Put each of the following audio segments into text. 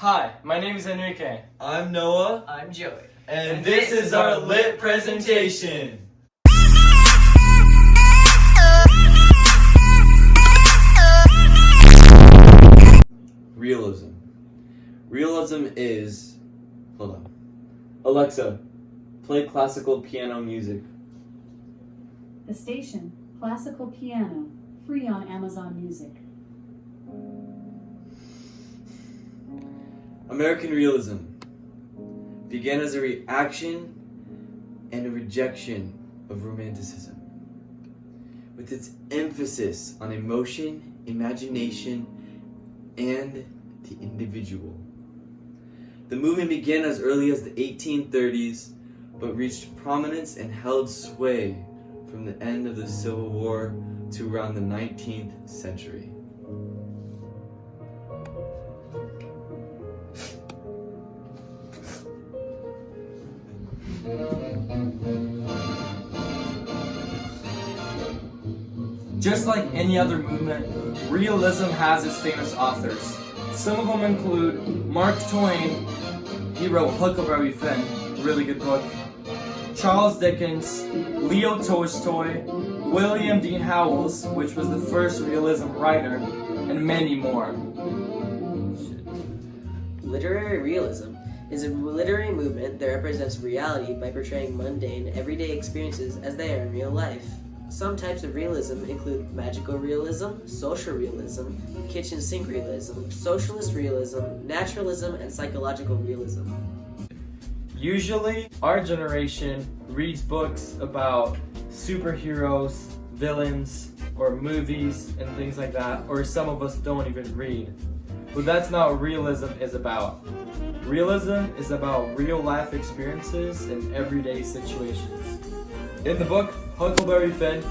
Hi, my name is Enrique. I'm Noah. I'm Joey. And this is our lit presentation. Realism. Realism is... Hold on. Alexa, play classical piano music. The station, Classical Piano, free on Amazon Music. American realism began as a reaction and a rejection of romanticism, with its emphasis on emotion, imagination, and the individual. The movement began as early as the 1830s, but reached prominence and held sway from the end of the Civil War to around the 19th century. Just like any other movement, realism has its famous authors. Some of them include Mark Twain, he wrote Huckleberry Finn, really good book. Charles Dickens, Leo Tolstoy, William Dean Howells, which was the first realism writer, and many more. Literary realism is a literary movement that represents reality by portraying mundane, everyday experiences as they are in real life. Some types of realism include magical realism, social realism, kitchen sink realism, socialist realism, naturalism, and psychological realism. Usually, our generation reads books about superheroes, villains, or movies and things like that, or some of us don't even read. But that's not what realism is about. Realism is about real life experiences in everyday situations. In the book, Huckleberry Finn,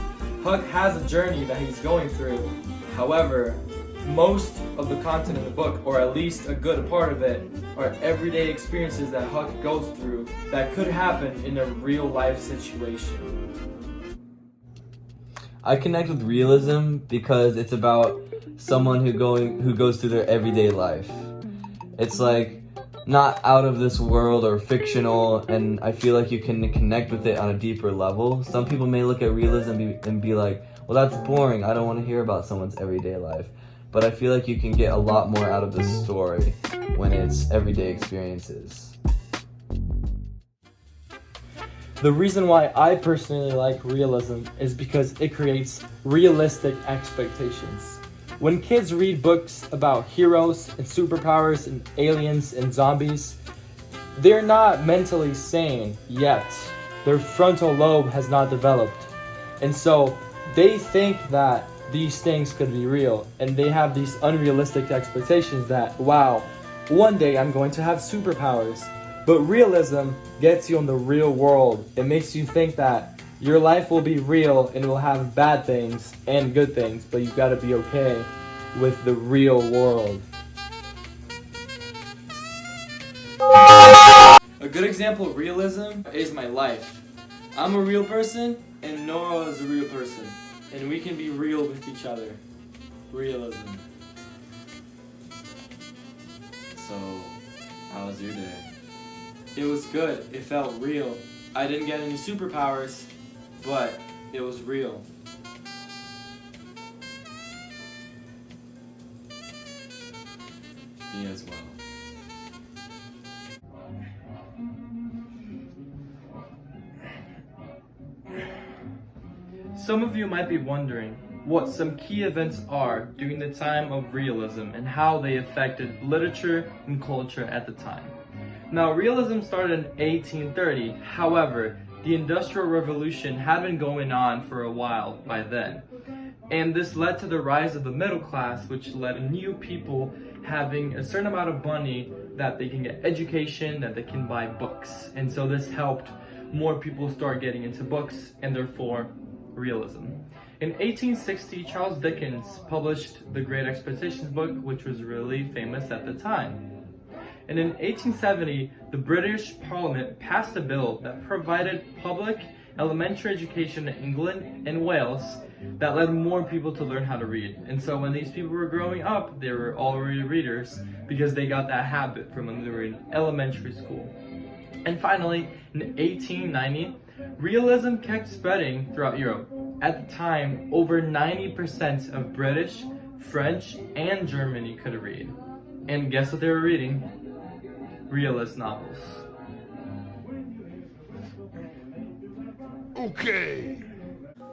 Huck has a journey that he's going through. However, most of the content in the book, or at least a good part of it, are everyday experiences that Huck goes through that could happen in a real life situation. I connect with realism because it's about someone who goes through their everyday life. It's like not out of this world or fictional, and I feel like you can connect with it on a deeper level. Some people may look at realism and be like, well, that's boring, I don't want to hear about someone's everyday life. But I feel like you can get a lot more out of the story when it's everyday experiences. The reason why I personally like realism is because it creates realistic expectations. When kids read books about heroes and superpowers and aliens and zombies, they're not mentally sane yet. Their frontal lobe has not developed. And so they think that these things could be real, and they have these unrealistic expectations that, wow, one day I'm going to have superpowers. But realism gets you in the real world. It makes you think that your life will be real and will have bad things and good things, but you've got to be okay with the real world. A good example of realism is my life. I'm a real person, and Noah is a real person, and we can be real with each other. Realism. So, how was your day? It was good. It felt real. I didn't get any superpowers, but it was real. Me as well. Some of you might be wondering what some key events are during the time of realism and how they affected literature and culture at the time. Now, realism started in 1830. However, the Industrial Revolution had been going on for a while by then. And this led to the rise of the middle class, which led to new people having a certain amount of money that they can get education, that they can buy books. And so this helped more people start getting into books, and therefore realism. In 1860, Charles Dickens published The Great Expectations book, which was really famous at the time. And in 1870, the British Parliament passed a bill that provided public elementary education in England and Wales that led more people to learn how to read. And so when these people were growing up, they were already readers because they got that habit from when they were in elementary school. And finally, in 1890, realism kept spreading throughout Europe. At the time, over 90% of British, French, and Germany could read. And guess what they were reading? Realist novels. Okay.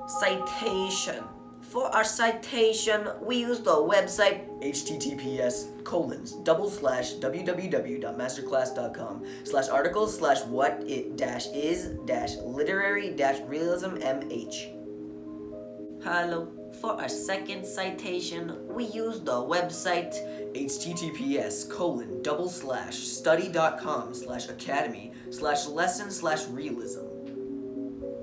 Citation. For our citation, we use the website https://www.masterclass.com/articles/what-it-is-literary-realism-mh. Hello. For our second citation, we use the website https://study.com/academy/lesson/realism.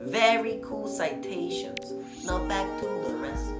Very cool citations. Now back to the rest.